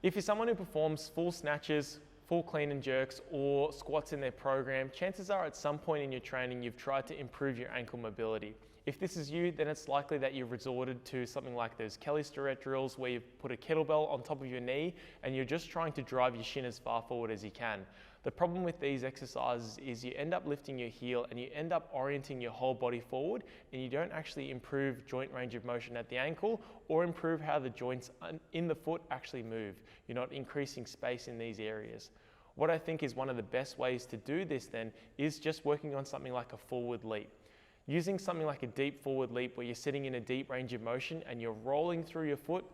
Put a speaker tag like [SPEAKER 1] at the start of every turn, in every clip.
[SPEAKER 1] If you're someone who performs full snatches, full clean and jerks, or squats in their program, chances are at some point in your training you've tried to improve your ankle mobility. If this is you, then it's likely that you've resorted to something like those Kelly Starrett drills where you put a kettlebell on top of your knee and you're just trying to drive your shin as far forward as you can. The problem with these exercises is you end up lifting your heel and you end up orienting your whole body forward, and you don't actually improve joint range of motion at the ankle or improve how the joints in the foot actually move. You're not increasing space in these areas. What I think is one of the best ways to do this then is just working on something like a forward leap. Using something like a deep forward leap where you're sitting in a deep range of motion and you're rolling through your foot.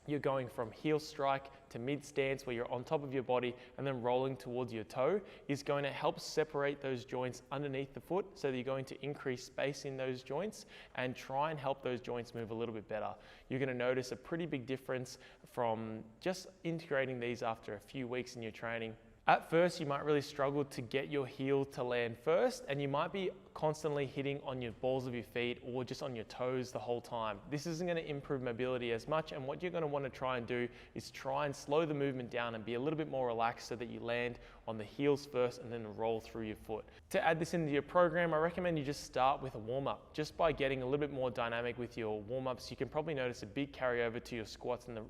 [SPEAKER 1] You're going from heel strike to mid stance where you're on top of your body and then rolling towards your toe is going to help separate those joints underneath the foot, so that you're going to increase space in those joints and try and help those joints move a little bit better. You're going to notice a pretty big difference from just integrating these after a few weeks in your training. At first, you might really struggle to get your heel to land first, and you might be constantly hitting on your balls of your feet or just on your toes the whole time. This isn't going to improve mobility as much, and what you're going to want to try and do is try and slow the movement down and be a little bit more relaxed so that you land on the heels first and then roll through your foot. To add this into your program, I recommend you just start with a warm-up. Just by getting a little bit more dynamic with your warm-ups, you can probably notice a big carryover to your squats and the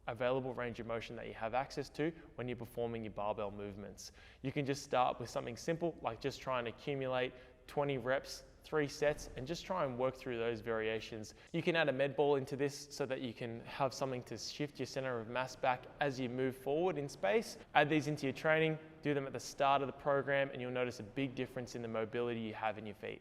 [SPEAKER 1] available range of motion that you have access to when you're performing your barbell movements. You can just start with something simple, like just trying to accumulate 20 reps, 3 sets, and just try and work through those variations. You can add a med ball into this so that you can have something to shift your center of mass back as you move forward in space. Add these into your training, do them at the start of the program, and you'll notice a big difference in the mobility you have in your feet.